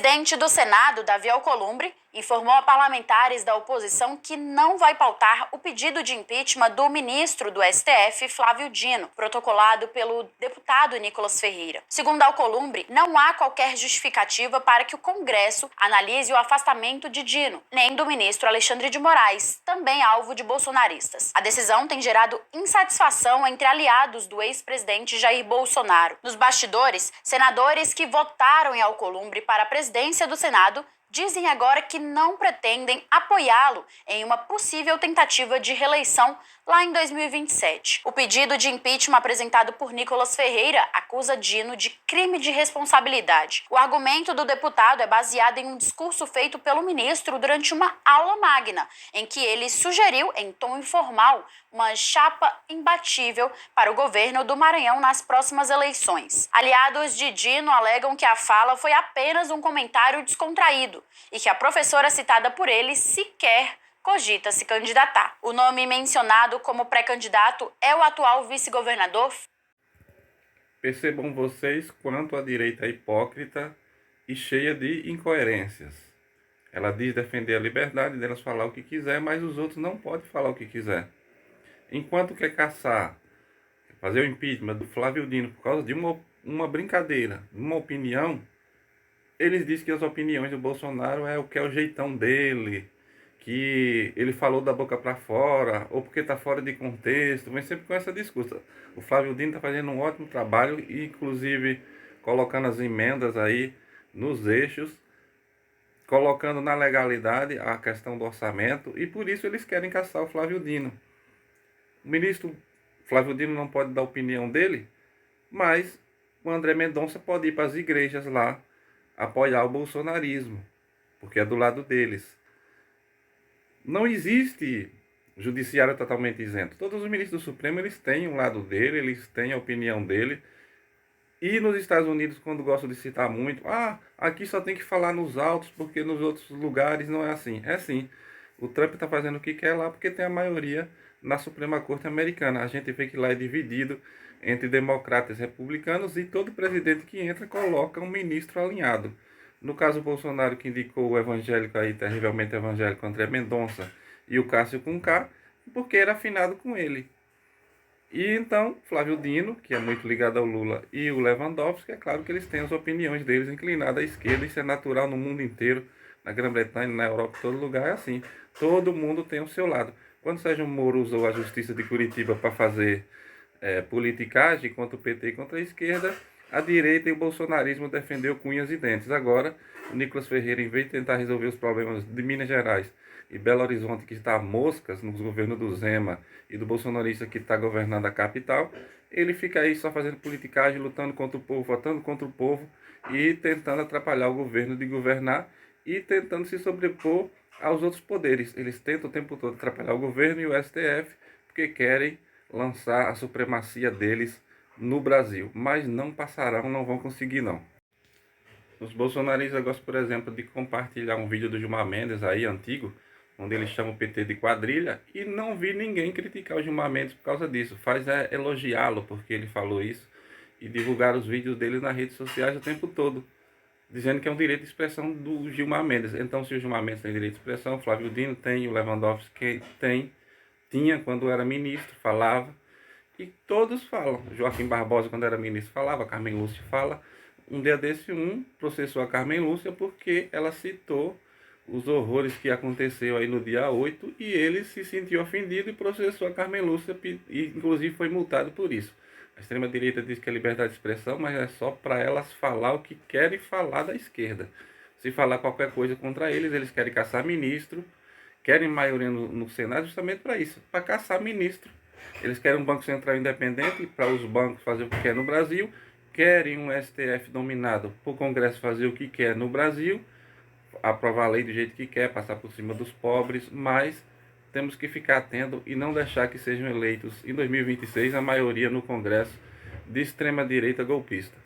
presidente do Senado, Davi Alcolumbre, informou a parlamentares da oposição que não vai pautar o pedido de impeachment do ministro do STF, Flávio Dino, protocolado pelo deputado Nicolas Ferreira. Segundo Alcolumbre, não há qualquer justificativa para que o Congresso analise o afastamento de Dino, nem do ministro Alexandre de Moraes, também alvo de bolsonaristas. A decisão tem gerado insatisfação entre aliados do ex-presidente Jair Bolsonaro. Nos bastidores, senadores que votaram em Alcolumbre para a presidência do Senado dizem agora que não pretendem apoiá-lo em uma possível tentativa de reeleição lá em 2027. O pedido de impeachment apresentado por Nicolas Ferreira acusa Dino de crime de responsabilidade. O argumento do deputado é baseado em um discurso feito pelo ministro durante uma aula magna, em que ele sugeriu, em tom informal, uma chapa imbatível para o governo do Maranhão nas próximas eleições. Aliados de Dino alegam que a fala foi apenas um comentário descontraído e que a professora citada por ele sequer cogita se candidatar. O nome mencionado como pré-candidato é o atual vice-governador. Percebam vocês quanto a direita é hipócrita e cheia de incoerências. Ela diz defender a liberdade delas falar o que quiser, mas os outros não podem falar o que quiser. Enquanto quer caçar, fazer o impeachment do Flávio Dino por causa de uma brincadeira, uma opinião, eles dizem que as opiniões do Bolsonaro é o que é o jeitão dele, que ele falou da boca para fora, ou porque está fora de contexto, vem sempre com essa discussão. O Flávio Dino está fazendo um ótimo trabalho, inclusive colocando as emendas aí nos eixos, colocando na legalidade a questão do orçamento, e por isso eles querem caçar o Flávio Dino. O ministro Flávio Dino não pode dar a opinião dele, mas o André Mendonça pode ir para as igrejas lá apoiar o bolsonarismo, porque é do lado deles. Não existe judiciário totalmente isento. Todos os ministros do Supremo, eles têm um lado dele, eles têm a opinião dele. E nos Estados Unidos, quando gostam de citar muito, aqui só tem que falar nos autos, porque nos outros lugares não é assim. É sim. O Trump está fazendo o que quer lá, porque tem a maioria na Suprema Corte Americana. A gente vê que lá é dividido entre democratas e republicanos, e todo presidente que entra coloca um ministro alinhado. No caso, o Bolsonaro, que indicou o evangélico aí, terrivelmente evangélico, André Mendonça, e o Cássio com K, porque era afinado com ele. E então, Flávio Dino, que é muito ligado ao Lula, e o Lewandowski, é claro que eles têm as opiniões deles inclinadas à esquerda, isso é natural no mundo inteiro, na Grã-Bretanha, na Europa, em todo lugar é assim. Todo mundo tem o seu lado. Quando Sérgio Moro usou a Justiça de Curitiba para fazer politicagem contra o PT e contra a esquerda, a direita e o bolsonarismo defendeu com unhas e dentes. Agora, o Nicolas Ferreira, em vez de tentar resolver os problemas de Minas Gerais e Belo Horizonte, que está a moscas nos governos do Zema e do bolsonarista que está governando a capital, ele fica aí só fazendo politicagem, lutando contra o povo, votando contra o povo e tentando atrapalhar o governo de governar e tentando se sobrepor aos outros poderes. Eles tentam o tempo todo atrapalhar o governo e o STF porque querem lançar a supremacia deles no Brasil, mas não passarão, não vão conseguir não. Os bolsonaristas gostam, por exemplo, de compartilhar um vídeo do Gilmar Mendes aí, antigo, onde ele chama o PT de quadrilha, e não vi ninguém criticar o Gilmar Mendes por causa disso. Faz elogiá-lo porque ele falou isso e divulgar os vídeos dele nas redes sociais o tempo todo, dizendo que é um direito de expressão do Gilmar Mendes. Então, se o Gilmar Mendes tem direito de expressão, o Flávio Dino tem, o Lewandowski tinha quando era ministro, falava, e todos falam. Joaquim Barbosa, quando era ministro, falava, Carmen Lúcia fala. Um dia desse, processou a Carmen Lúcia porque ela citou os horrores que aconteceu aí no dia 8 e ele se sentiu ofendido e processou a Carmen Lúcia e inclusive foi multado por isso. A extrema-direita diz que é liberdade de expressão, mas é só para elas falar o que querem falar da esquerda. Se falar qualquer coisa contra eles, eles querem caçar ministro, querem maioria no Senado justamente para isso, para caçar ministro. Eles querem um Banco Central independente para os bancos fazer o que quer no Brasil, querem um STF dominado para o Congresso fazer o que quer no Brasil, aprovar a lei do jeito que quer, passar por cima dos pobres, mas temos que ficar atento e não deixar que sejam eleitos em 2026 a maioria no Congresso de extrema-direita golpista.